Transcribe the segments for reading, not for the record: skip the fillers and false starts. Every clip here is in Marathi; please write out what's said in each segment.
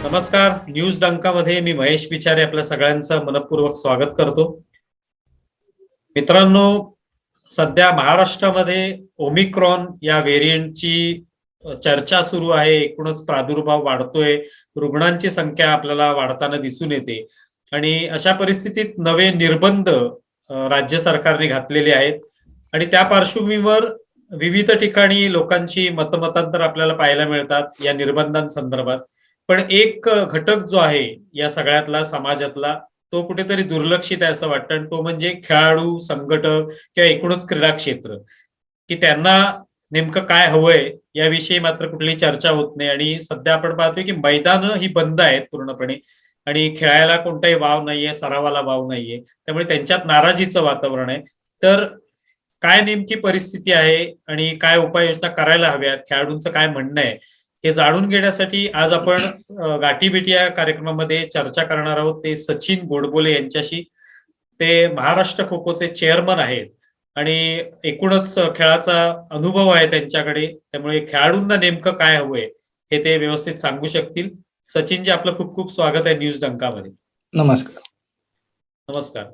नमस्कार. न्यूज डंकामध्ये मी महेश विचारे आपल्या सगळ्यांचं मनपूर्वक स्वागत करतो. मित्रांनो, सध्या महाराष्ट्रामध्ये ओमिक्रॉन या व्हेरियंटची चर्चा सुरू आहे. एकूणच प्रादुर्भाव वाढतोय, रुग्णांची संख्या आपल्याला वाढताना दिसून येते आणि अशा परिस्थितीत नवे निर्बंध राज्य सरकारने घातलेले आहेत आणि त्या पार्श्वभूमीवर विविध ठिकाणी लोकांची मतमतांतर आपल्याला पाहायला मिळतात या निर्बंधांसंदर्भात. पण एक घटक जो आहे या सगळ्यातला समाजातला, तो कुठेतरी दुर्लक्षित आहे असं वाटतं, आणि तो म्हणजे खेळाडू, संघटक किंवा एकूणच क्रीडा क्षेत्र, की त्यांना नेमकं काय हवंय याविषयी मात्र कुठली चर्चा होत नाही. आणि सध्या आपण पाहतोय की मैदानं ही बंद आहेत पूर्णपणे आणि खेळायला कोणताही वाव नाहीये, सरावाला वाव नाहीये, त्यामुळे त्यांच्यात नाराजीचं वातावरण आहे. तर काय नेमकी परिस्थिती आहे आणि काय उपाययोजना करायला हव्यात, खेळाडूंचं काय म्हणणं आहे, हे जाणून घेण्यासाठी आज आपण गाठीभेटी या कार्यक्रमामध्ये चर्चा करणार आहोत. ते सचिन गोडबोले यांच्याशी. ते महाराष्ट्र खो खोचे चेअरमन आहेत आणि एकूणच खेळाचा अनुभव आहे त्यांच्याकडे, त्यामुळे खेळाडूंना नेमकं काय हवंय हे ते व्यवस्थित सांगू शकतील. सचिनजी, आपलं खूप खूप स्वागत आहे न्यूज डंकामध्ये. नमस्कार. नमस्कार.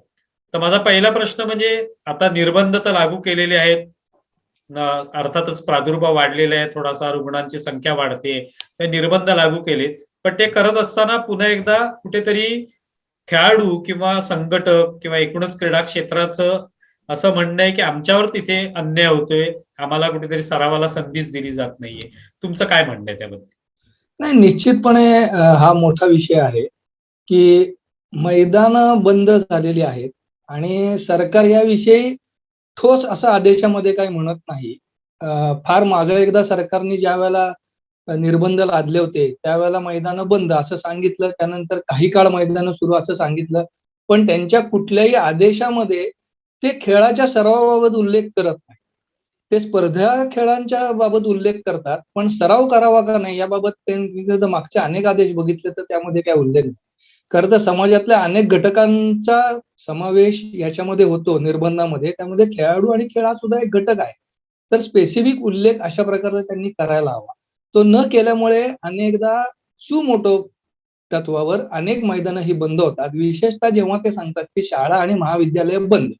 तर माझा पहिला प्रश्न म्हणजे, आता निर्बंध तर लागू केलेले आहेत, अर्थातच प्रादुर्भाव वाढलेला आहे, थोडासा रुग्णांची संख्या वाढते, ते निर्बंध लागू केले, पण ते करत असताना पुन्हा एकदा कुठेतरी खेळाडू किंवा संघटक किंवा एकूणच क्रीडा क्षेत्राचं असं म्हणणं आहे की आमच्यावर तिथे अन्याय होतोय, आम्हाला कुठेतरी सरावाला संधीच दिली जात नाहीये. तुमचं काय म्हणणं आहे त्याबद्दल? नाही, निश्चितपणे हा मोठा विषय आहे की मैदानं बंद झालेली आहेत आणि सरकार याविषयी ठोस असं आदेशामध्ये काही म्हणत नाही. फार मागे एकदा सरकारने ज्या वेळेला निर्बंध लादले होते त्यावेळेला मैदानं बंद असं सांगितलं, त्यानंतर काही काळ मैदानं सुरू असं सांगितलं, पण त्यांच्या कुठल्याही आदेशामध्ये ते खेळाच्या सरावाबाबत उल्लेख करत नाही. ते स्पर्धा खेळांच्या बाबत उल्लेख करतात, पण सराव करावा का नाही याबाबत त्यांनी जर मागचे अनेक आदेश बघितले तर त्यामध्ये काय उल्लेख नाही. खरं तर समाजातल्या अनेक घटकांचा समावेश याच्यामध्ये होतो निर्बंधामध्ये, त्यामध्ये खेळाडू आणि खेळ हा सुद्धा एक घटक आहे. तर स्पेसिफिक उल्लेख अशा प्रकारे त्यांनी करायला हवा. तो न केल्यामुळे अनेकदा सुमोटो तत्वावर अनेक मैदानं ही बंद होतात. विशेषतः जेव्हा ते सांगतात की शाळा आणि महाविद्यालय बंद,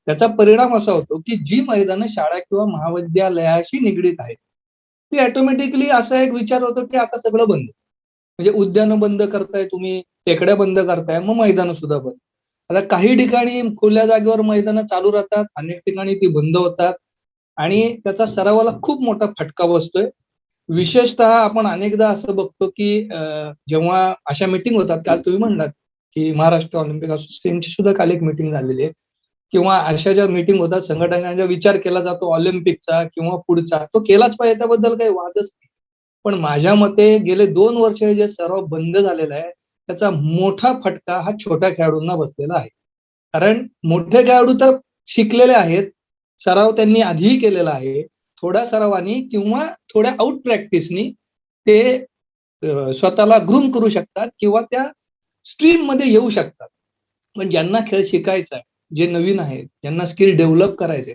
त्याचा परिणाम असा होतो की जी मैदानं शाळा किंवा महाविद्यालयाशी निगडीत आहेत ती ऑटोमॅटिकली असा एक विचार होतो की आता सगळं बंद. म्हणजे उद्यानं बंद करताय तुम्ही, टेकड्या बंद करताय, मग मैदानं सुद्धा बंद. आता काही ठिकाणी खुल्या जागेवर मैदानं चालू राहतात, अनेक ठिकाणी ती बंद होतात आणि त्याचा सरावाला खूप मोठा फटका बसतोय. विशेषतः आपण अनेकदा असं बघतो की जेव्हा अशा मीटिंग होतात, काल तुम्ही म्हणलात की महाराष्ट्र ऑलिम्पिक असोसिएशनची सुद्धा काल एक मीटिंग झालेली आहे, किंवा अशा ज्या मीटिंग होतात संघटनांचा विचार केला जातो ऑलिम्पिकचा किंवा पुढचा, तो केलाच पाहिजे, त्याबद्दल काही वादच नाही. पण माझ्या मते गेले 2 वर्ष जे सराव बंद झालेला आहे त्याचा मोठा फटका हा छोट्या खेळाडूंना बसलेला आहे. कारण मोठे खेळाडू तर शिकलेले आहेत, सराव त्यांनी आधीही केलेला आहे, थोड्या सरावानी किंवा थोड्या आउट प्रॅक्टिसनी ते स्वतःला ग्रूम करू शकतात किंवा त्या स्ट्रीम मध्ये येऊ शकतात. पण ज्यांना खेळ शिकायचा आहे, जे नवीन आहेत, ज्यांना स्किल डेव्हलप करायचे,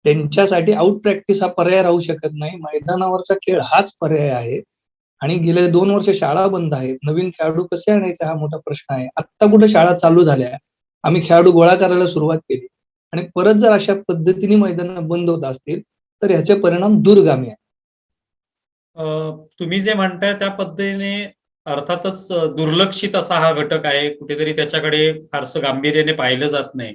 त्यांच्यासाठी आउट प्रॅक्टिस हा पर्याय राहू शकत नाही. मैदानावरचा खेळ हाच पर्याय आहे. आणि गेले 2 वर्ष शाळा बंद आहेत. नवीन खेळाडू कसे आणायचे हा मोठा प्रश्न आहे. आत्ता कुठे शाळा चालू झाल्या, आम्ही खेळाडू गोळा करायला सुरुवात केली आणि परत जर अशा पद्धतीने मैदानं बंद होत असतील तर ह्याचे परिणाम दूरगामी आहेत. तुम्ही जे म्हणताय त्या पद्धतीने अर्थातच दुर्लक्षित असा हा घटक आहे, कुठेतरी त्याच्याकडे फारसं गांभीर्याने पाहिलं जात नाही.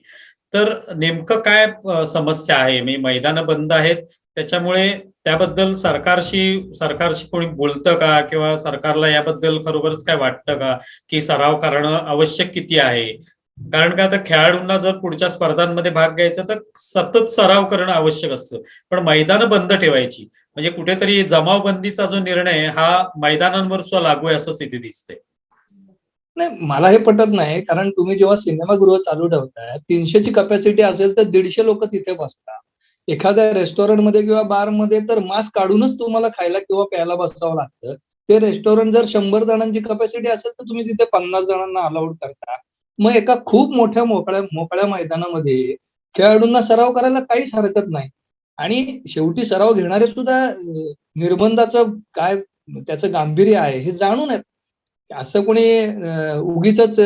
तर नेमकं काय समस्या आहे? मी मैदानं बंद आहेत त्याच्यामुळे त्याबद्दल सरकारशी कोणी बोलतं का, किंवा सरकारला याबद्दल खरोखरच काय वाटतं का की सराव करणं आवश्यक किती आहे? कारण का, आता खेळाडूंना जर पुढच्या स्पर्धांमध्ये भाग घ्यायचा तर सतत सराव करणं आवश्यक असतं, पण मैदानं बंद ठेवायची म्हणजे कुठेतरी जमावबंदीचा जो निर्णय हा मैदानांवर सुद्धा लागू आहे असंच इथे दिसतंय. नाही, मला हे पटत नाही. कारण तुम्ही जेव्हा सिनेमागृह चालू ठेवताय, 300ची कॅपॅसिटी असेल तर 150 लोक तिथे बसतात. एखाद्या रेस्टॉरंटमध्ये किंवा बारमध्ये तर मास्क काढूनच तुम्हाला खायला किंवा प्यायला बसावं लागतं. ते रेस्टॉरंट जर 100 जणांची कॅपॅसिटी असेल तर तुम्ही तिथे 50 जणांना अलाउड करता. मग एका खूप मोठ्या मोकळ्या मैदानामध्ये खेळाडूंना सराव करायला काहीच हरकत नाही. आणि शेवटी सराव घेणारे सुद्धा निर्बंधाचं काय त्याचं गांभीर्य आहे हे जाणून आहेत. असं कोणी उगीच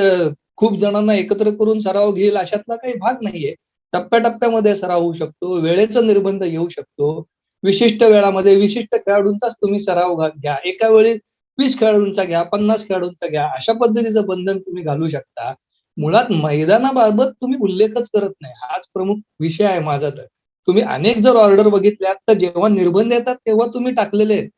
खूप जणांना एकत्र करून सराव घेईल अशातला काही भाग नाहीये. टप्प्याटप्प्यामध्ये सराव होऊ शकतो, वेळेचा निर्बंध येऊ शकतो. विशिष्ट वेळामध्ये विशिष्ट खेळाडूंचाच तुम्ही सराव घ्या. एका वेळी 20 खेळाडूंचा घ्या, 50 खेळाडूंचा घ्या. अशा पद्धतीचं बंधन तुम्ही घालू शकता. मुळात मैदानाबाबत तुम्ही उल्लेखच करत नाही. हाच प्रमुख विषय आहे माझा तर. तुम्ही अनेक जर ऑर्डर बघितल्यात, तर जेव्हा निर्बंध येतात तेव्हा तुम्ही टाकलेले आहेत,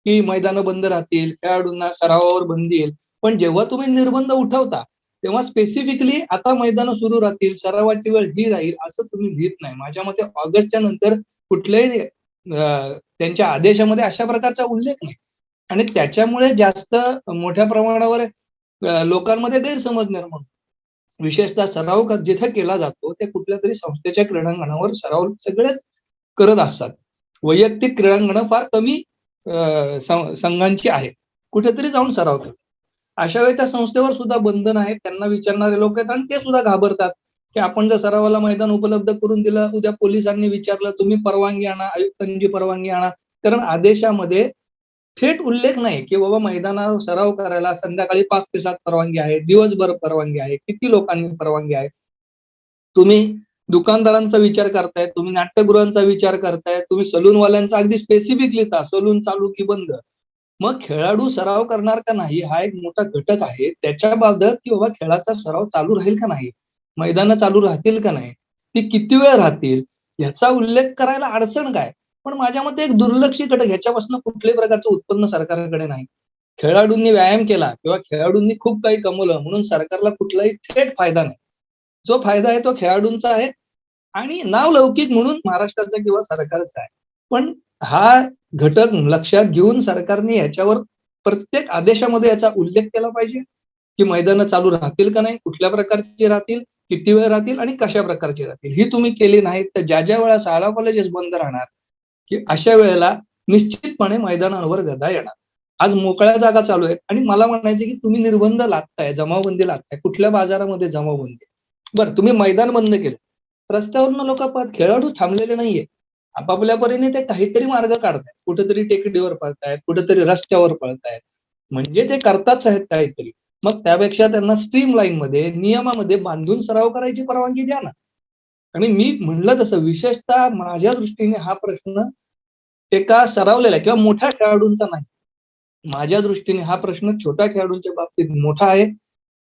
की मैदानं बंद राहतील, खेळाडूंना सरावावर बंदी येईल. पण जेव्हा तुम्ही निर्बंध उठवता, तेव्हा स्पेसिफिकली आता मैदानं सुरू राहतील, सरावाची वेळ ही राहील असं तुम्ही लिहित नाही. माझ्या मते ऑगस्टच्या नंतर कुठल्याही त्यांच्या आदेशामध्ये अशा प्रकारचा उल्लेख नाही. आणि त्याच्यामुळे जास्त मोठ्या प्रमाणावर लोकांमध्ये गैरसमज निर्माण होतो. विशेषतः सराव जिथे केला जातो ते कुठल्या तरी संस्थेच्या क्रीडांगणावर सराव सगळेच करत असतात. वैयक्तिक क्रीडांगणं फार कमी संघांची आहेत. कुठेतरी जाऊन सराव करतात. अशा वेळी त्या संस्थेवर सुद्धा बंधन आहेत. त्यांना विचारणारे लोक आहेत आणि ते सुद्धा घाबरतात, की आपण जर सरावाला मैदान उपलब्ध करून दिलं, उद्या पोलिसांनी विचारलं, तुम्ही परवानगी आणा, आयुक्तांची परवानगी आणा. कारण आदेशामध्ये थेट उल्लेख नाही, की बाबा मैदानावर सराव करायला संध्याकाळी 5 ते 7 परवानगी आहे, दिवसभर परवानगी आहे, किती लोकांनी परवानगी आहे. तुम्ही दुकानदारांचा विचार करताय, तुम्ही नाट्यगृहांचा विचार करताय, तुम्ही सलूनवाल्यांचा अगदी स्पेसिफिक लिहिता, सलून चालू की बंद. मग खेळाडू सराव करणार का नाही हा एक मोठा घटक आहे. त्याच्याबाबत की बाबा खेळाचा सराव चालू राहील का नाही, मैदानं चालू राहतील का नाही, ती किती वेळ राहतील, याचा उल्लेख करायला अडचण काय? पण माझ्या मते एक दुर्लक्षित घटक, ह्याच्यापासून कुठल्याही प्रकारचं उत्पन्न सरकारकडे नाही. खेळाडूंनी व्यायाम केला किंवा खेळाडूंनी खूप काही कमवलं म्हणून सरकारला कुठलाही थेट फायदा नाही. जो फायदा आहे तो खेळाडूंचा आहे आणि नावलौकिक म्हणून महाराष्ट्राचा किंवा सरकारचा आहे. पण हा घटक लक्षात घेऊन सरकारने याच्यावर प्रत्येक आदेशामध्ये याचा उल्लेख केला पाहिजे, की मैदानं चालू राहतील का नाही, कुठल्या प्रकारची राहतील, किती वेळ राहतील आणि कशा प्रकारची राहतील. ही तुम्ही केली नाही तर ज्या वेळेला शाळा कॉलेजेस बंद राहणार, की अशा वेळेला निश्चितपणे मैदानांवर गदा येणार. आज मोकळ्या जागा चालू आहेत आणि मला म्हणायचं की तुम्ही निर्बंध लादताय, जमावबंदी लादताय. कुठल्या बाजारामध्ये जमावबंदी? बरं, तुम्ही मैदान बंद केलं. रस्त्यावरनं लोक पाहत, खेळाडू थांबलेले नाहीये. आपापल्या परीने ते काहीतरी मार्ग काढतायत. कुठेतरी टेकडीवर पळतायत, कुठेतरी रस्त्यावर पळतायत. म्हणजे ते करताच आहेत काहीतरी. मग त्यापेक्षा त्यांना स्ट्रीमलाईनमध्ये, नियमामध्ये बांधून सराव करायची परवानगी द्या ना. आणि मी म्हणलं तसं विशेषतः माझ्या दृष्टीने हा प्रश्न एका सरावलेल्या किंवा मोठ्या खेळाडूंचा नाही. माझ्या दृष्टीने हा प्रश्न छोट्या खेळाडूंच्या बाबतीत मोठा आहे.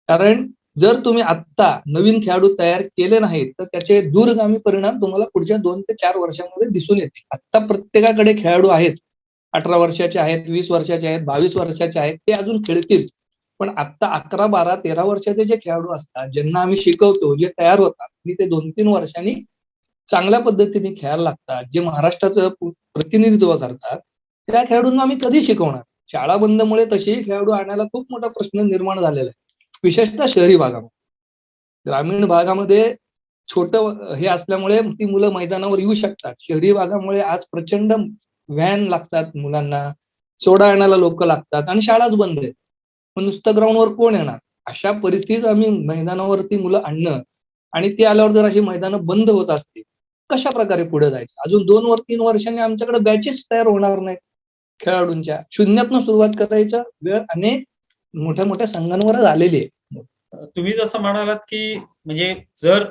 कारण जर तुम्ही आत्ता नवीन खेळाडू तयार केले नाहीत, तर त्याचे दूरगामी परिणाम तुम्हाला पुढच्या 2 ते 4 वर्षांमध्ये दिसून येतील. आत्ता प्रत्येकाकडे खेळाडू आहेत. 18 वर्षाचे आहेत, 20 वर्षाचे आहेत, 22 वर्षाचे आहेत. ते अजून खेळतील. पण आत्ता 11, 12, 13 वर्षाचे जे खेळाडू असतात, ज्यांना आम्ही शिकवतो, जे तयार होतात, आणि ते 2-3 वर्षांनी चांगल्या पद्धतीने खेळायला लागतात, जे महाराष्ट्राचं प्रतिनिधित्व करतात, त्या खेळाडूंना आम्ही कधी शिकवणार? शाळा बंदमुळे तसेही खेळाडू आणायला खूप मोठा प्रश्न निर्माण झालेला आहे. विशेषतः शहरी भागामध्ये. ग्रामीण भागामध्ये छोटं हे असल्यामुळे ती मुलं मैदानावर येऊ शकतात. शहरी भागामुळे आज प्रचंड व्हॅन लागतात मुलांना, सोडा आणायला लोक लागतात आणि शाळाच बंद आहे. मग नुसतं ग्राउंडवर कोण येणार? अशा परिस्थितीत आम्ही मैदानावरती मुलं आणणं आणि ती आल्यावर जर अशी मैदानं बंद होत असतील, कशा प्रकारे पुढे जायचं? अजून 2-3 वर्षांनी आमच्याकडे बॅचेस तयार होणार नाहीत खेळाडूंच्या. शून्यातनं सुरुवात करायचा वेळ अनेक मोठ्या-मोठ्या संघांवरच आलेली आहे. तुम्ही जसं म्हणालात की म्हणजे जर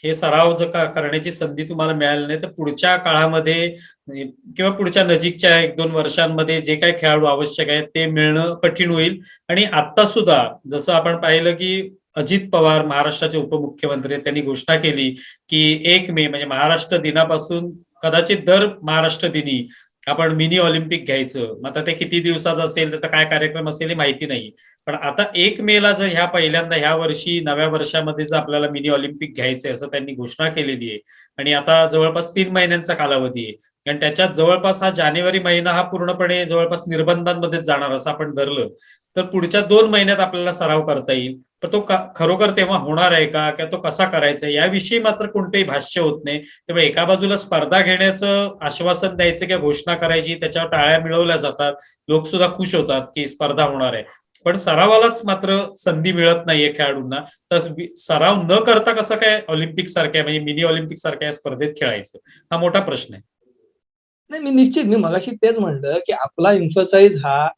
हे सराव जर करण्याची संधी तुम्हाला मिळाली नाही तर पुढच्या काळामध्ये किंवा पुढच्या नजीकच्या 1-2 वर्षांमध्ये जे काही खेळाडू आवश्यक आहेत ते मिळणं कठीण होईल. आणि आता सुद्धा जसं आपण पाहिलं की अजित पवार महाराष्ट्राचे उपमुख्यमंत्री त्यांनी घोषणा केली की 1 मे म्हणजे महाराष्ट्र दिनापासून कदाचित दर महाराष्ट्र दिनी आपण मिनी ऑलिम्पिक घ्यायचं. मग आता ते किती दिवसाचं असेल, त्याचा काय कार्यक्रम असेल हे माहिती नाही. पण आता 1 मेला जर ह्या पहिल्यांदा ह्या वर्षी नव्या वर्षामध्ये जर आपल्याला मिनी ऑलिम्पिक घ्यायचंय असं त्यांनी घोषणा केलेली आहे. आणि आता जवळपास 3 महिन्यांचा कालावधी आहे. आणि त्याच्यात जवळपास हा जानेवारी महिना हा पूर्णपणे जवळपास निर्बंधांमध्येच जाणार असं आपण धरलं तर पुढच्या 2 महिन्यात आपल्याला सराव करता येईल. पण तो खरोखर तेव्हा होणार आहे का, किंवा तो कसा करायचा याविषयी मात्र कोणतेही भाष्य होत नाही. त्यामुळे एका बाजूला स्पर्धा घेण्याचं आश्वासन द्यायचं किंवा घोषणा करायची, त्याच्यावर टाळ्या मिळवल्या जातात, लोक सुद्धा खुश होतात की स्पर्धा होणार आहे. पण सरावालाच मात्र संधी मिळत नाहीये खेळाडूंना. तर सराव न करता कसं काय ऑलिम्पिक सारख्या म्हणजे मिनी ऑलिम्पिक सारख्या स्पर्धेत खेळायचं, हा मोठा प्रश्न आहे. नाही, मी मगाशी तेच म्हणलं की आपला एम्फसाइज हा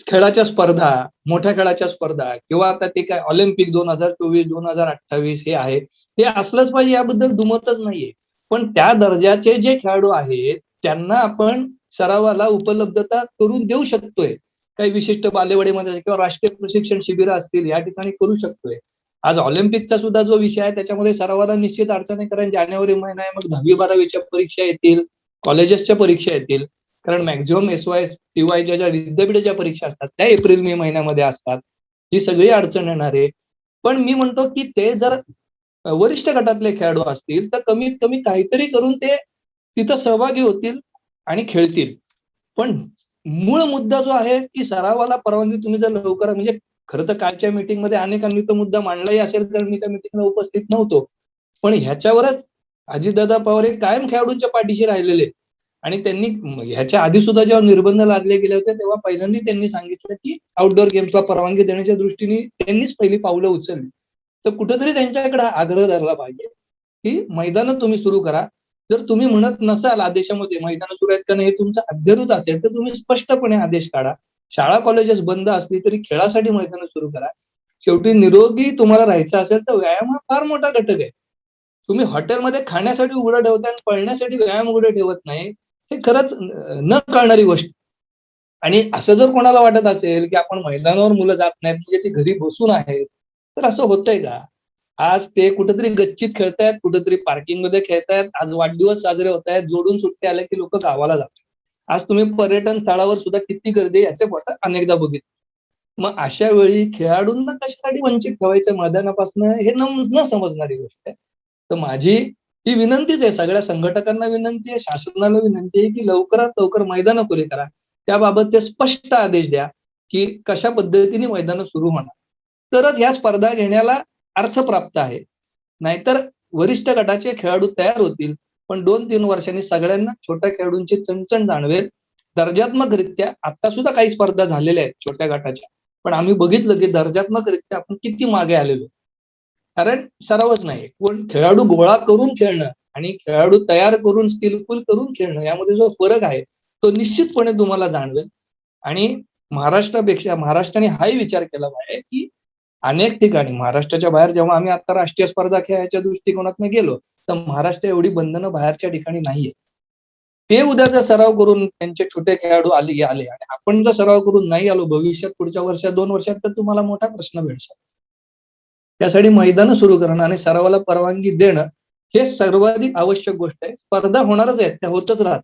खेळाच्या स्पर्धा, मोठ्या खेळाच्या स्पर्धा किंवा आता ते काय ऑलिम्पिक 2024, 2028 हे आहे. ते असलंच पाहिजे याबद्दल दुमतच नाहीये. पण त्या दर्जाचे जे खेळाडू आहेत, त्यांना आपण सरावाला उपलब्धता करून देऊ शकतोय. काही विशिष्ट बालेवाडीमध्ये किंवा राष्ट्रीय प्रशिक्षण शिबिरं असतील, या ठिकाणी करू शकतोय. आज ऑलिम्पिकचा सुद्धा जो विषय आहे, त्याच्यामध्ये सरावाला निश्चित अडचण आहे. कारण जानेवारी महिना आहे, मग 10वी-12वीच्या परीक्षा येतील, कॉलेजेसच्या परीक्षा येतील. कारण मॅक्झिमम एस-वाय, टी-वायच्या ज्या विद्यापीठाच्या परीक्षा असतात, त्या एप्रिल-मे महिन्यामध्ये असतात. ही सगळी अडचण येणार आहे. पण मी म्हणतो, की ते जर वरिष्ठ गटातले खेळाडू असतील, तर कमीत कमी काहीतरी करून ते तिथं सहभागी होतील आणि खेळतील. पण मूळ मुद्दा जो आहे, की सरावाला परवानगी तुम्ही जर लवकर म्हणजे खरं तर कालच्या मीटिंगमध्ये अनेकांनी तो मुद्दा मांडलाही असेल, तर मी त्या मीटिंगला उपस्थित नव्हतो. पण ह्याच्यावरच अजितदादा पवार हे कायम खेळाडूंच्या पाठीशी राहिलेले. आणि त्यांनी ह्याच्या आधी सुद्धा जेव्हा निर्बंध लादले गेले होते, तेव्हा पहिल्यांदा त्यांनी सांगितलं, की आउटडोअर गेम्सला परवानगी देण्याच्या दृष्टीने त्यांनीच पहिली पावलं उचलली. तर कुठेतरी त्यांच्याकडे आग्रह धरला पाहिजे, की मैदानं तुम्ही सुरू करा. जर तुम्ही म्हणत नसाल आदेशामध्ये मैदानं सुरू आहेत का नाही, हे तुमचं अध्यरूत असेल, तर तुम्ही स्पष्टपणे आदेश काढा. शाळा कॉलेजेस बंद असली तरी खेळासाठी मैदानं सुरू करा. शेवटी निरोगी तुम्हाला राहायचं असेल, तर व्यायाम हा फार मोठा घटक आहे. तुम्ही हॉटेलमध्ये खाण्यासाठी उघडं ठेवताय आणि पळण्यासाठी व्यायाम उघडे ठेवत नाही. हे खरंच न कळणारी गोष्ट. आणि असं जर कोणाला वाटत असेल, की आपण मैदानावर मुलं जात नाहीत म्हणजे ती घरी बसून आहेत, तर असं होतंय का? आज ते कुठेतरी गच्चीत खेळतायत, कुठेतरी पार्किंगमध्ये खेळतायत. आज वाढदिवस साजरे होत आहेत. जोडून सुट्ट्या आल्या की लोक गावाला जातात. आज तुम्ही पर्यटन स्थळावर सुद्धा किती गर्दी आहे याचे फोटो अनेकदा बघितले. मग अशा वेळी खेळाडूंना कशासाठी वंचित ठेवायचं मैदानापासून हे न समजणारी गोष्ट आहे. तर माझी ही विनंतीच आहे, सगळ्या संघटकांना विनंती आहे, शासनाला विनंती आहे, की लवकरात लवकर मैदानं खुली करा. त्याबाबतचे स्पष्ट आदेश द्या, की कशा पद्धतीने मैदानं सुरू होणार. तरच या स्पर्धा घेण्याला अर्थ प्राप्त आहे. नाहीतर वरिष्ठ गटाचे खेळाडू तयार होतील, पण 2-3 वर्षांनी सगळ्यांना छोट्या खेळाडूंची चणचण जाणवेल. दर्जात्मकरित्या आता सुद्धा काही स्पर्धा झालेल्या आहेत छोट्या गटाच्या. पण आम्ही बघितलं, की दर्जात्मकरित्या आपण किती मागे आलेलो. कारण सरावच नाही. पण खेळाडू गोळा करून खेळणं आणि खेळाडू तयार करून स्किलफुल करून खेळणं यामध्ये जो फरक आहे, तो निश्चितपणे तुम्हाला जाणवेल. आणि महाराष्ट्राने हाही विचार केला पाहिजे, की अनेक ठिकाणी महाराष्ट्राच्या बाहेर जेव्हा आम्ही आता राष्ट्रीय स्पर्धा खेळायच्या दृष्टिकोनातून गेलो, तर महाराष्ट्र एवढी बंधनं बाहेरच्या ठिकाणी नाहीये. ते उद्या जर सराव करून त्यांचे छोटे खेळाडू आले आणि आपण जर सराव करून नाही आलो भविष्यात पुढच्या वर्षात 2 वर्षात, तर तुम्हाला मोठा प्रश्न भेडसाल. त्यासाठी मैदानं सुरू करणं आणि सरावाला परवानगी देणं हे सर्वाधिक आवश्यक गोष्ट आहे. स्पर्धा होणारच आहेत, त्या होतच राहतात.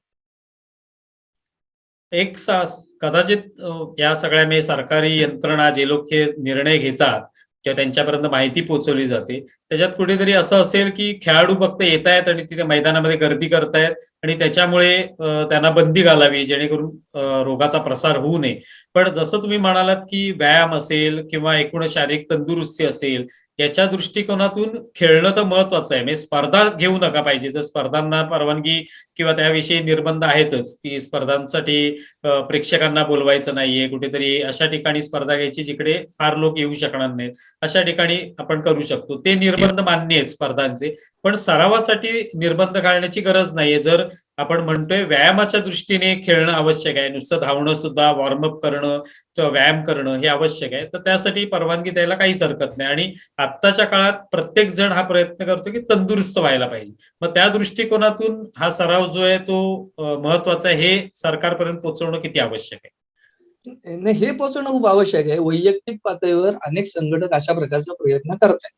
कदाचित या सगळ्या म्हणजे सरकारी यंत्रणा जे लोक हे निर्णय घेतात किंवा त्यांच्यापर्यंत माहिती पोहोचवली जाते, त्याच्यात कुठेतरी असं असेल की खेळाडू फक्त येत आहेत आणि तिथे मैदानामध्ये गर्दी करतायत आणि त्याच्यामुळे त्यांना बंदी घालावी जेणेकरून रोगाचा प्रसार होऊ नये. पण जसं तुम्ही म्हणालात की व्यायाम असेल किंवा एकूण शारीरिक तंदुरुस्ती असेल, याच्या दृष्टिकोनातून खेळणं तर महत्वाचं आहे. म्हणजे स्पर्धा घेऊ नका पाहिजे. जर स्पर्धांना परवानगी किंवा त्याविषयी निर्बंध आहेतच की स्पर्धांसाठी प्रेक्षकांना बोलवायचं नाहीये, कुठेतरी अशा ठिकाणी स्पर्धा घ्यायची जिकडे फार लोक येऊ शकणार नाहीत, अशा ठिकाणी आपण करू शकतो. ते निर्बंध मान्य आहेत स्पर्धांचे, पण सरावासाठी निर्बंध घालण्याची गरज नाहीये. जर आपण म्हणतोय व्यायामाच्या दृष्टीने खेळणं आवश्यक आहे, नुसतं धावणं सुद्धा, वॉर्मअप करणं किंवा व्यायाम करणं हे आवश्यक आहे, तर त्यासाठी परवानगी द्यायला काहीच हरकत नाही. आणि आत्ताच्या काळात प्रत्येक जण हा प्रयत्न करतो की तंदुरुस्त व्हायला पाहिजे. मग त्या दृष्टिकोनातून हा सराव जो आहे तो महत्वाचा आहे, हे सरकारपर्यंत पोहोचवणं किती आवश्यक आहे? नाही, हे पोहोचवणं खूप आवश्यक आहे. वैयक्तिक पातळीवर अनेक संघटक अशा प्रकारचा प्रयत्न करत आहेत,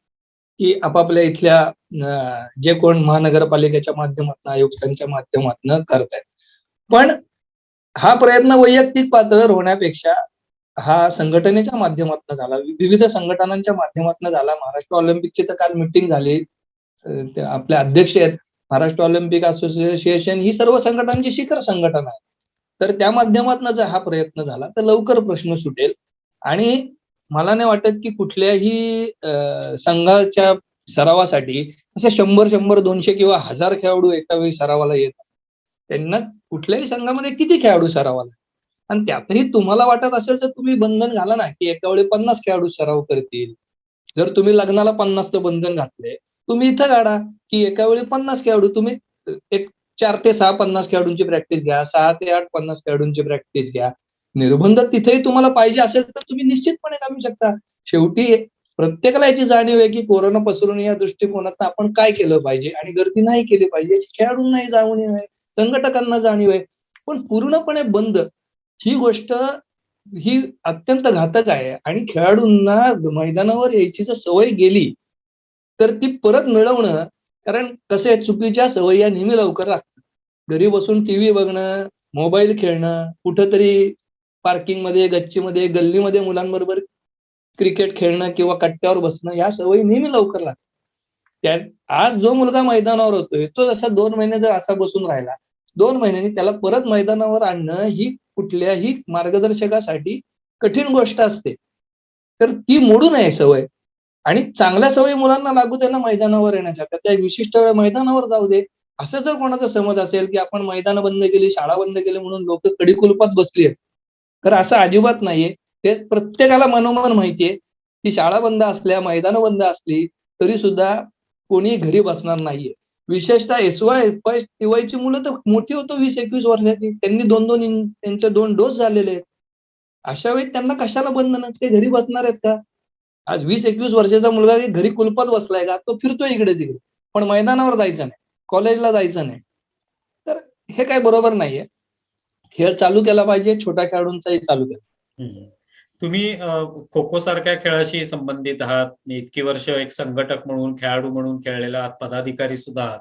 की आपापल्या इथल्या जे कोण महानगरपालिकेच्या माध्यमातून, आयुक्तांच्या माध्यमातून करतायत. पण हा प्रयत्न वैयक्तिक पातळीवर होण्यापेक्षा हा संघटनेच्या माध्यमातून झाला, विविध संघटनांच्या माध्यमातून झाला. महाराष्ट्र ऑलिम्पिकची तर काल मीटिंग झाली. ते आपले अध्यक्ष आहेत. महाराष्ट्र ऑलिम्पिक असोसिएशन ही सर्व संघटनांची शिखर संघटना आहे. तर त्या माध्यमातून जर हा प्रयत्न झाला तर लवकर प्रश्न सुटेल. आणि मला नाही वाटत की कुठल्याही संघाच्या सरावासाठी असे 100, 200 किंवा 1000 खेळाडू एका वेळी सरावाला येत असतात. त्यांना कुठल्याही संघामध्ये किती खेळाडू सरावाला, आणि त्यातही तुम्हाला वाटत असेल तर तुम्ही बंधन घाला ना, की एका वेळी 50 खेळाडू सराव करतील. जर तुम्ही लग्नाला 50चं बंधन घातलंय, तुम्ही इथं काढा, की एका वेळी 50 खेळाडू तुम्ही एक 4 ते 6 50 खेळाडूंची प्रॅक्टिस घ्या, 6 ते 8 50 खेळाडूंची प्रॅक्टिस घ्या. निर्बंध तिथेही तुम्हाला पाहिजे असेल तर तुम्ही निश्चितपणे घालू शकता. शेवटी प्रत्येकाला याची जाणीव आहे की कोरोना पसरू नये या दृष्टिकोनातून आपण काय केलं पाहिजे आणि गर्दी नाही केली पाहिजे. खेळाडूंनाही जाणीव आहे, संघटकांना जाणीव आहे. पण पूर्णपणे बंद ही गोष्ट ही अत्यंत घातक आहे आणि खेळाडूंना मैदानावर यायची जर सवय गेली, तर ती परत मिळवणं कारण कसं आहे चुकीच्या सवयी या नेहमी लवकर लागतात. घरी बसून टीव्ही बघणं, मोबाईल खेळणं, कुठेतरी पार्किंगमध्ये, गच्चीमध्ये, गल्लीमध्ये मुलांबरोबर क्रिकेट खेळणं किंवा कट्ट्यावर बसणं या सवयी नेहमी लवकर लागतात. त्या आज जो मुलगा मैदानावर होतोय, तो जसा 2 महिने जर असा बसून राहिला, 2 महिन्यांनी त्याला परत मैदानावर आणणं ही कुठल्याही मार्गदर्शकासाठी कठीण गोष्ट असते. तर ती मोडू नये सवय आणि चांगल्या सवयी मुलांना लागू दे ना मैदानावर येण्याच्या. त्याचा एक विशिष्ट वेळ मैदानावर जाऊ दे. असं जर कोणाचा समज असेल, की आपण मैदानं बंद केली, शाळा बंद केली म्हणून लोकं कडी-कुलपात बसली आहेत. तर असं अजिबात नाहीये. ते प्रत्येकाला मनोमन माहितीये, की शाळा बंद असल्या, मैदानं बंद असली, तरी सुद्धा कोणी घरी बसणार नाहीये. विशेषतः एस-वाय, एफ-वाय, टी-वायची मुलं तर मोठी होतो 20-21 वर्षाची. त्यांनी 2-2 त्यांचे 2 डोस झालेले आहेत. अशा वेळी त्यांना कशाला बंधन? ते घरी बसणार आहेत का? आज 20-21 वर्षाचा मुलगा घरी कुलपात बसलाय का? तो फिरतोय इकडे-तिकडे. पण मैदानावर जायचं नाही, कॉलेजला जायचं नाही. तर हे काही बरोबर नाहीये. खेळ चालू केला पाहिजे, छोट्या खेळाडूंचाही चालू केला. हम्म. तुम्ही खो-खो सारख्या खेळाशी संबंधित आहात. इतकी वर्ष एक संघटक म्हणून, खेळाडू म्हणून खेळलेला आहात, पदाधिकारी सुद्धा आहात.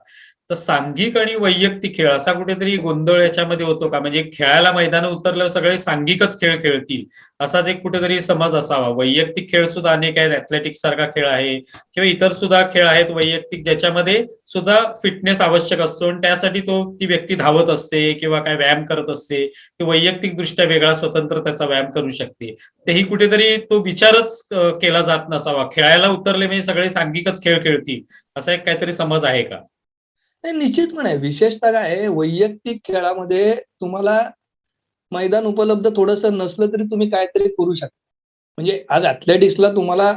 तर सांघिक आणि वैयक्तिक खेळ असा कुठेतरी गोंधळ याच्यामध्ये होतो का? म्हणजे खेळायला मैदानावर उतरल्यावर सगळे सांघिकच खेळ खेळतील असाच एक कुठेतरी समज असावा. वैयक्तिक खेळ सुद्धा अनेक आहेत. ऍथलेटिक्स सारखा खेळ आहे किंवा इतर सुद्धा खेळ आहेत वैयक्तिक, ज्याच्यामध्ये सुद्धा फिटनेस आवश्यक असतो आणि त्यासाठी ती व्यक्ती धावत असते किंवा काय व्यायाम करत असते. ती वैयक्तिकदृष्ट्या वेगळा स्वतंत्र त्याचा व्यायाम करू शकते. तेही कुठेतरी तो विचारच केला जात नसावा. खेळायला उतरले म्हणजे सगळे सांघिकच खेळ खेळतील असा एक काहीतरी समज आहे का? नाही निश्चितपणे विशेषतः काय आहे, वैयक्तिक खेळामध्ये तुम्हाला मैदान उपलब्ध थोडंसं नसलं तरी तुम्ही काहीतरी करू शकता. म्हणजे आज ॲथलेटिक्सला तुम्हाला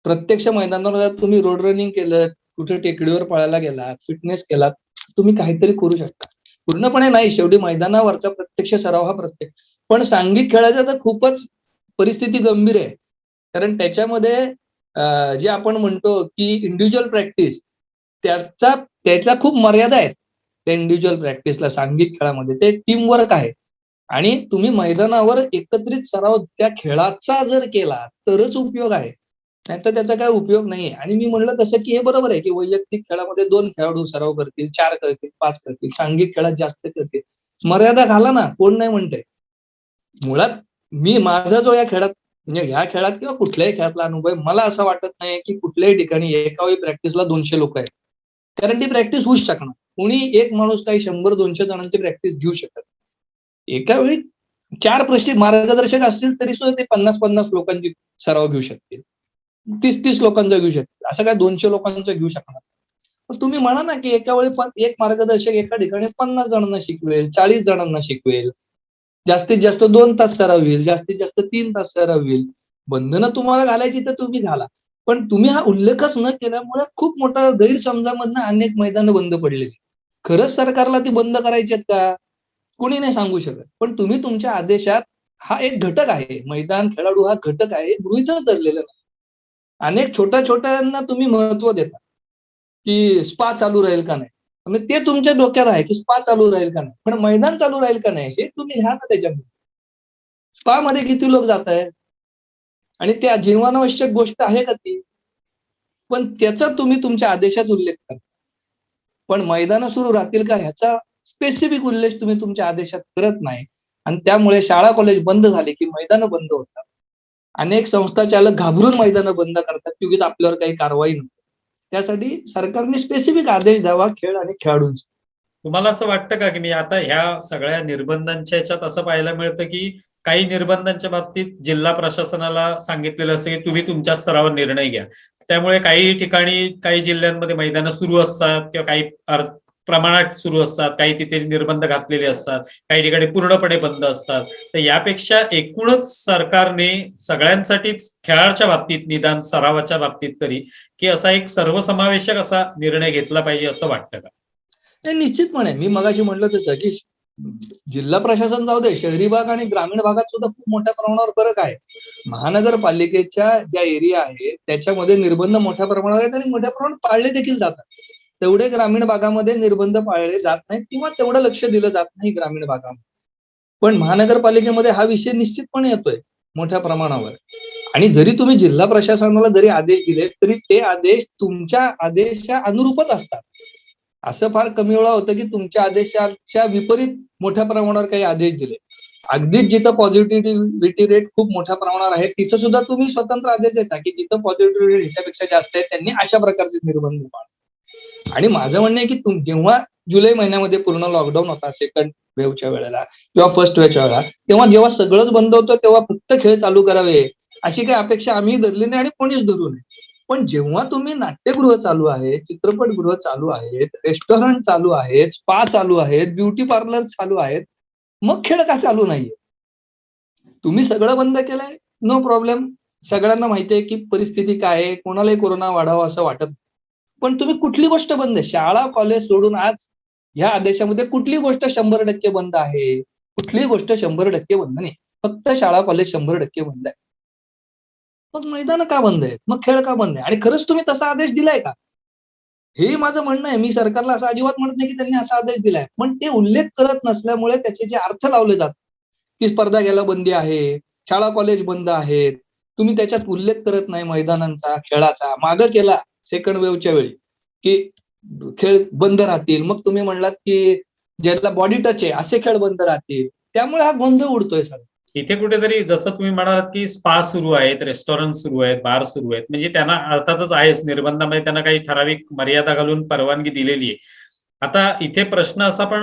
प्रत्यक्ष मैदानावर जर तुम्ही रोड रनिंग केलं, कुठे टेकडीवर पळायला गेलात, फिटनेस केलात, तुम्ही काहीतरी करू शकता. पूर्णपणे नाही, शेवटी मैदानावरचा प्रत्यक्ष सराव हा प्रत्येक. पण सांघिक खेळाचा तर खूपच परिस्थिती गंभीर आहे. कारण त्याच्यामध्ये जे आपण म्हणतो की इंडिव्हिज्युअल प्रॅक्टिस त्याच्या खूप मर्यादा आहेत. त्या इंडिव्हिज्युअल प्रॅक्टिसला सांघिक खेळामध्ये ते टीम वर्क आहे. आणि तुम्ही मैदानावर एकत्रित सराव त्या खेळाचा जर केला तरच उपयोग आहे. नाहीतर त्याचा काही उपयोग नाहीये. आणि मी म्हणलं तसं की हे बरोबर आहे की वैयक्तिक खेळामध्ये 2 खेळाडू सराव करतील, 4 करतील, 5 करतील. सांघिक खेळात जास्त करतील. मर्यादा घाला ना, कोण नाही म्हणतंय. मुळात मी माझा जो या खेळात म्हणजे ह्या खेळात किंवा कुठल्याही खेळातला अनुभव आहे, मला असं वाटत नाही की कुठल्याही ठिकाणी एका वेळी प्रॅक्टिसला 200 लोकं आहेत. कारण ती प्रॅक्टिस होऊच शकणार. कोणी एक माणूस काही 100-200 जणांची प्रॅक्टिस घेऊ शकत. एका वेळी 4 मार्गदर्शक असतील तरी सुद्धा ते 50-50 लोकांची सराव घेऊ शकतील. 30-30 लोकांचा घेऊ शकतील. असं काय 200 लोकांचा घेऊ शकणार. तर तुम्ही म्हणा ना, की एका वेळी एक मार्गदर्शक एका ठिकाणी 50 जणांना शिकवेल, 40 जणांना शिकवेल. जास्तीत जास्त 2 तास सराव होईल, जास्तीत जास्त 3 तास सराव होईल. बंधनं तुम्हाला घालायची तर तुम्ही घाला. पण तुम्ही हा उल्लेखच न केल्यामुळे खूप मोठा गैरसमजामधनं अनेक मैदानं बंद पडलेली. खरंच सरकारला ती बंद करायची आहेत का? कोणी नाही सांगू शकत. पण तुम्ही तुमच्या आदेशात हा एक घटक आहे. मैदान, खेळाडू हा घटक आहे. गृहीतच धरलेलं नाही. अनेक छोट्या-छोट्यांना तुम्ही महत्त्व देता, की स्पा चालू राहील का नाही? म्हणजे ते तुमच्या डोक्यात आहे, की स्पा चालू राहील का नाही? पण मैदान चालू राहील का नाही? हे तुम्ही घ्या ना त्याच्यामध्ये. स्पामध्ये किती लोक जात आहेत? आणि त्या जीवनावश्यक गोष्ट आहे का ती? पण त्याचा तुम्ही तुमच्या आदेशात उल्लेख करा. पण मैदानं सुरू राहतील का ह्याचा स्पेसिफिक उल्लेख तुम्ही तुमच्या आदेशात करत नाही. आणि त्यामुळे शाळा कॉलेज बंद झाले, की मैदानं बंद होतात. अनेक संस्था चालक घाबरून मैदानं बंद करतात, की उगीच आपल्यावर काही कारवाई नको. त्यासाठी सरकारने स्पेसिफिक आदेश द्यावा खेळ आणि खेळाडूंचा. तुम्हाला असं वाटतं का की मी आता ह्या सगळ्या निर्बंधांच्या ह्याच्यात असं पाहायला मिळतं की काही निर्बंधांच्या बाबतीत जिल्हा प्रशासनाला सांगितलेलं असतं की तुम्ही तुमच्या स्तरावर निर्णय घ्या. त्यामुळे काही ठिकाणी काही जिल्ह्यांमध्ये मैदानं सुरू असतात किंवा काही प्रमाणात सुरू असतात, काही तिथे निर्बंध घातलेले असतात, काही ठिकाणी पूर्णपणे बंद असतात. तर यापेक्षा एकूणच सरकारने सगळ्यांसाठीच खेळाच्या बाबतीत निदान सरावाच्या बाबतीत तरी की असा एक सर्वसमावेशक असा निर्णय घेतला पाहिजे असं वाटतं का? ते निश्चितपणे मी मगाशी म्हटलं तसं, की जिल्हा प्रशासन जाऊ दे, शहरी भाग आणि ग्रामीण भागात सुद्धा खूप मोठ्या प्रमाणावर फरक आहे. महानगरपालिकेच्या ज्या एरिया आहेत त्याच्यामध्ये निर्बंध मोठ्या प्रमाणावर आहेत आणि मोठ्या प्रमाणात पाळले देखील जातात. तेवढे ग्रामीण भागामध्ये निर्बंध पाळले जात नाहीत किंवा तेवढं लक्ष दिलं जात नाही ग्रामीण भागामध्ये. पण महानगरपालिकेमध्ये हा विषय निश्चितपणे येतोय मोठ्या प्रमाणावर. आणि जरी तुम्ही जिल्हा प्रशासनाला जरी आदेश दिले तरी ते आदेश तुमच्या आदेशा अनुरूपच असतात. असं फार कमी वेळा होतं की तुमच्या आदेशाच्या विपरीत मोठ्या प्रमाणावर काही आदेश दिले. अगदीच जिथं पॉझिटिव्हिटी रेट खूप मोठ्या प्रमाणावर आहे तिथं सुद्धा तुम्ही स्वतंत्र आदेश देता की जिथं पॉझिटिव्हिटी रेट ह्याच्यापेक्षा जास्त आहे त्यांनी अशा प्रकारचे निर्बंध पाळा. आणि माझं म्हणणं आहे की जेव्हा जुलै महिन्यामध्ये पूर्ण लॉकडाऊन होता सेकंड वेव्हच्या वेळेला किंवा फर्स्ट वेव्हच्या वेळेला, तेव्हा जेव्हा सगळंच बंद होतं तेव्हा फक्त खेळ चालू करावे अशी काही अपेक्षा आम्ही धरली नाही आणि कोणीच धरू नये. पण जेव्हा तुम्ही नाट्यगृह चालू आहे, चित्रपटगृह चालू आहेत, रेस्टॉरंट चालू आहेत, स्पा चालू आहेत, ब्युटी पार्लर चालू आहेत, मग खेळ का चालू नाहीये? तुम्ही सगळं बंद केलंय, नो प्रॉब्लेम. सगळ्यांना माहितीये की परिस्थिती काय आहे, कोणालाही कोरोना वाढावा असं वाटत नाही. पण तुम्ही कुठली गोष्ट बंद आहे? शाळा कॉलेज सोडून आज ह्या आदेशामध्ये कुठली गोष्ट 100% बंद आहे? कुठलीही गोष्ट 100% बंद नाही. फक्त शाळा कॉलेज 100% बंद आहे. मग मैदान का बंद आहेत? मग खेळ का बंद आहे? आणि खरंच तुम्ही तसा आदेश दिलाय का? हे माझं म्हणणं आहे. मी सरकारला असं अजिबात म्हणत नाही की त्यांनी असा आदेश दिलाय. पण ते उल्लेख करत नसल्यामुळे त्याचे जे अर्थ लावले जातात, की स्पर्धा घ्यायला बंदी आहे, शाळा कॉलेज बंद आहेत. तुम्ही त्याच्यात उल्लेख करत नाही मैदानांचा, खेळाचा. मागं केला सेकंड वेव्हच्या वेळी, की खेळ बंद राहतील. मग तुम्ही म्हणलात की ज्याला बॉडी टच आहे असे खेळ बंद राहतील. त्यामुळे हा गोंधळ उडतोय सगळा. इथे कुठेतरी जसं तुम्ही म्हणालात की स्पा सुरू आहेत, रेस्टॉरंट सुरू आहेत, बार सुरू आहेत, म्हणजे त्यांना अर्थातच आहेच निर्बंधामध्ये त्यांना काही ठराविक मर्यादा घालून परवानगी दिलेली आहे. आता इथे प्रश्न असा पण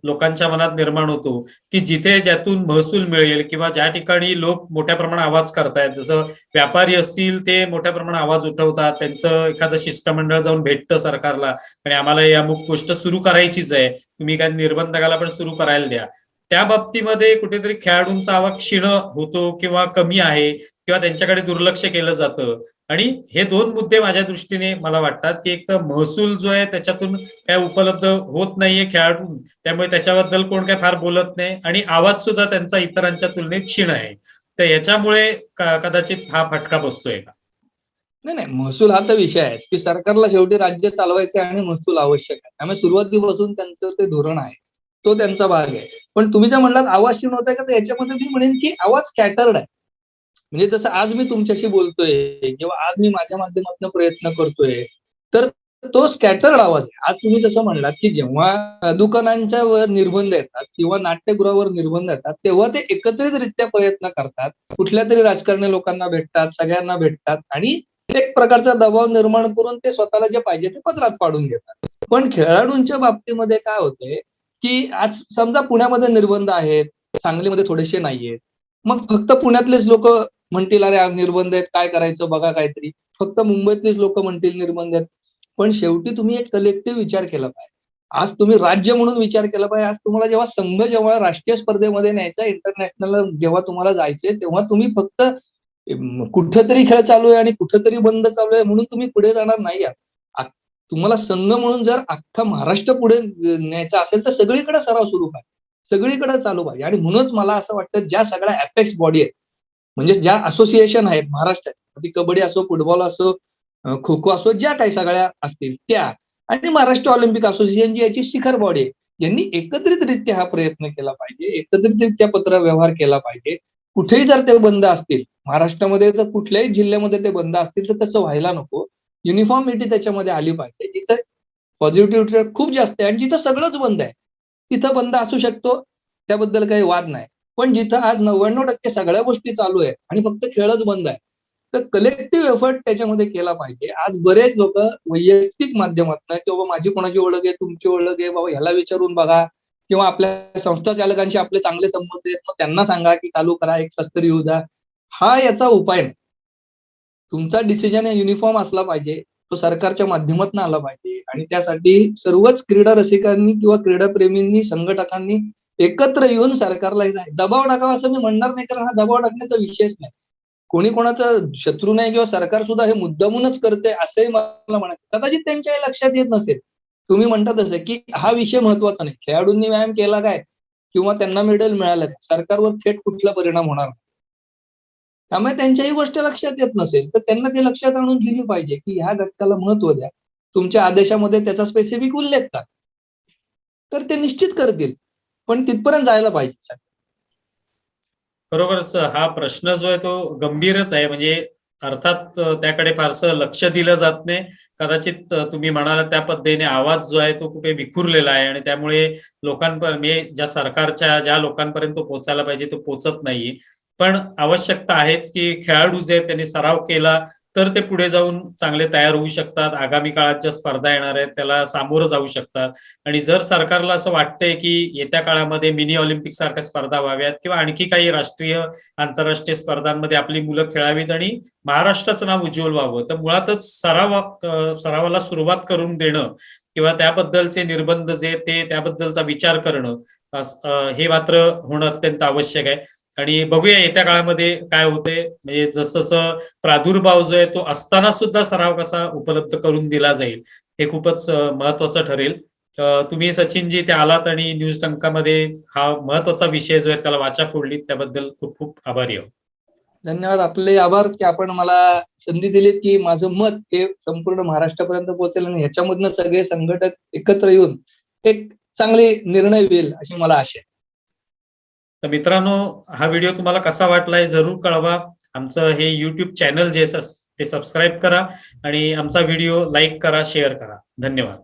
लोकांच्या मनात निर्माण होतो की जिथे ज्यातून महसूल मिळेल किंवा ज्या ठिकाणी लोक मोठ्या प्रमाणात आवाज करतायत, जसं व्यापारी असतील ते मोठ्या प्रमाणात आवाज उठवतात, त्यांचं एखादं शिष्टमंडळ जाऊन भेटतं सरकारला आणि आम्हाला ही अमुक गोष्ट सुरू करायचीच आहे, तुम्ही काय निर्बंध घाला पण सुरू करायला द्या. त्या बाबतीमध्ये कुठेतरी खेळाडूंचा आवाज क्षीण होतो किंवा कमी आहे किंवा त्यांच्याकडे दुर्लक्ष केलं जातं. आणि हे दोन मुद्दे माझ्या दृष्टीने मला वाटतात की एक तर महसूल जो आहे त्याच्यातून काय उपलब्ध होत नाहीये खेळाडू, त्यामुळे त्याच्याबद्दल कोण काय फार बोलत नाही आणि आवाज सुद्धा त्यांचा इतरांच्या तुलनेत क्षीण आहे. तर याच्यामुळे कदाचित हा फटका बसतोय का? नाही, नाही. महसूल हा तर विषय आहेच, की सरकारला शेवटी राज्य चालवायचं आहे आणि महसूल आवश्यक आहे. त्यामुळे सुरुवातीपासून त्यांचं ते धोरण आहे. तो त्यांचा भाग आहे. पण तुम्ही जे म्हणलात आवाज क्षीण होत आहे का, तर याच्यामध्ये मी म्हणेन की आवाज स्कॅटर्ड आहे. म्हणजे जसं आज मी तुमच्याशी बोलतोय किंवा आज मी माझ्या माध्यमातून प्रयत्न करतोय, तर तो स्कॅटर्ड आवाज आहे. आज तुम्ही जसं म्हणलात, की जेव्हा दुकानांच्या वर निर्बंध येतात किंवा नाट्यगृहावर निर्बंध येतात, तेव्हा ते एकत्रितरित्या प्रयत्न करतात. कुठल्यातरी राजकारणी लोकांना भेटतात, सगळ्यांना भेटतात आणि एक प्रकारचा दबाव निर्माण करून ते स्वतःला जे पाहिजे ते पदरात पाडून घेतात. पण खेळाडूंच्या बाबतीमध्ये काय होतंय, की आज समजा पुण्यामध्ये निर्बंध आहेत, सांगलीमध्ये थोडेसे नाहीयेत. मग फक्त पुण्यातलेच लोक म्हणतील अरे निर्बंध आहेत काय करायचं बघा काहीतरी. फक्त मुंबईतलेच लोक म्हणतील निर्बंध आहेत. पण शेवटी तुम्ही एक कलेक्टिव्ह विचार केला पाहिजे. आज तुम्ही राज्य म्हणून विचार केला पाहिजे. आज तुम्हाला जेव्हा संघ जेव्हा राष्ट्रीय स्पर्धेमध्ये न्यायचा, इंटरनॅशनल जेव्हा तुम्हाला जायचंय, तेव्हा तुम्ही फक्त कुठेतरी खेळ चालू आहे आणि कुठेतरी बंद चालू आहे म्हणून तुम्ही पुढे जाणार नाही आहात. तुम्हाला संघ म्हणून जर अख्खा महाराष्ट्र पुढे न्यायचा असेल तर सगळीकडे सराव सुरू पाहिजे. सगळीकडे चालू पाहिजे. आणि म्हणूनच मला असं वाटतं ज्या सगळ्या अपेक्स बॉडी आहेत, म्हणजे ज्या असोसिएशन आहेत महाराष्ट्रात, ती कबड्डी असो, फुटबॉल असो, खो खो असो, ज्या काही सगळ्या असतील त्या, आणि महाराष्ट्र ऑलिम्पिक असोसिएशन जी याची शिखर बॉडी आहे, यांनी एकत्रितरित्या हा प्रयत्न केला पाहिजे, एकत्रितरित्या पत्रव्यवहार केला पाहिजे. कुठेही जर ते बंद असतील, महाराष्ट्रामध्ये जर कुठल्याही जिल्ह्यामध्ये ते बंद असतील तर तसं व्हायला नको. युनिफॉर्मिटी त्याच्यामध्ये आली पाहिजे. जिथं पॉझिटिव्हिटी रेट खूप जास्त आहे आणि जिथं सगळंच बंद आहे, तिथं बंद असू शकतो. त्याबद्दल काही वाद नाही. पण जिथं आज 99% सगळ्या गोष्टी चालू आहे आणि फक्त खेळच बंद आहे, तर कलेक्टिव्ह एफर्ट त्याच्यामध्ये केला पाहिजे. आज बरेच लोक वैयक्तिक माध्यमातून किंवा माझी कोणाची ओळख आहे, तुमची ओळख आहे, बाबा ह्याला विचारून बघा किंवा आपल्या संस्था चालकांशी आपले चांगले संबंध आहेत, मग त्यांना सांगा की चालू करा, एक तास तरी येऊ द्या. हा याचा उपाय नाही. तुमचा डिसिजन युनिफॉर्म असला पाहिजे. तो सरकारच्या माध्यमातून आला पाहिजे आणि त्यासाठी सर्वच क्रीडा रसिकांनी किंवा क्रीडाप्रेमींनी, संघटकांनी एकत्र येऊन सरकारला दबाव टाकावा असं मी म्हणणार नाही, कारण हा दबाव टाकण्याचा विषयच नाही. कोणी कोणाचा शत्रू नाही किंवा सरकार सुद्धा हे मुद्दामूनच करते असंही मला म्हणायचं. कदाचित त्यांच्याही लक्षात येत नसेल. तुम्ही म्हणता तसं की हा विषय महत्वाचा नाही. खेळाडूंनी व्यायाम केला काय? किंवा त्यांना मेडल मिळालं सरकारवर थेट कुठला परिणाम होणार नाही. त्यामुळे त्यांच्याही गोष्ट लक्षात येत नसेल तर त्यांना ते लक्षात आणून दिली पाहिजे की ह्या घटकाला महत्व द्या, तुमच्या आदेशामध्ये त्याचा स्पेसिफिक उल्लेख करा, तर ते निश्चित करतील. पण तिथपर्यंत जायला पाहिजे. बरोबरच, हा प्रश्न जो आहे तो गंभीरच आहे. म्हणजे अर्थात त्याकडे फारसं लक्ष दिलं जात नाही. कदाचित तुम्ही म्हणाला त्या पद्धतीने आवाज जो आहे तो कुठे विखुरलेला आहे आणि त्यामुळे लोकांपर्यंत, म्हणजे ज्या लोकांपर्यंत तो पोहोचायला पाहिजे तो पोहोचत नाहीये. पण आवश्यकता आहेच की खेळाडू जे त्यांनी सराव केला तर ते पुढे जाऊन चांगले तयार होऊ शकतात, आगामी काळात ज्या स्पर्धा येणार आहेत त्याला सामोरं जाऊ शकतात. आणि जर सरकारला असं वाटतंय की येत्या काळामध्ये मिनी ऑलिम्पिक सारख्या स्पर्धा व्हाव्यात किंवा आणखी काही राष्ट्रीय आंतरराष्ट्रीय स्पर्धांमध्ये आपली मुलं खेळावीत आणि महाराष्ट्राचं नाव उज्ज्वल व्हावं, तर मुळातच सरावाला सुरुवात करून देणं किंवा त्याबद्दलचे निर्बंध जे ते त्याबद्दलचा विचार करणं हे मात्र होणं अत्यंत आवश्यक आहे. आणि बघूया येत्या काळामध्ये काय होते. म्हणजे जसं प्रादुर्भाव जो आहे तो असताना सुद्धा सराव कसा उपलब्ध करून दिला जाईल हे खूपच महत्वाचं ठरेल. तुम्ही सचिनजी ते आलात आणि न्यूज टंकामध्ये हा महत्वाचा विषय जो आहे त्याला वाचा फोडली, त्याबद्दल खूप खूप आभारी आहोत. धन्यवाद. आपले आभार की आपण मला संधी दिलीत की माझं मत हे संपूर्ण महाराष्ट्रापर्यंत पोहोचेल आणि ह्याच्यामधनं सगळे संघटक एकत्र येऊन एक चांगले निर्णय होईल अशी मला आशा आहे. तर मित्रांनो, हा व्हिडिओ तुम्हाला कसा वाटलाय जरूर कळवा. आमचं हे युट्यूब चॅनल जे ते सबस्क्राईब करा आणि आमचा व्हिडिओ लाईक करा, शेअर करा. धन्यवाद.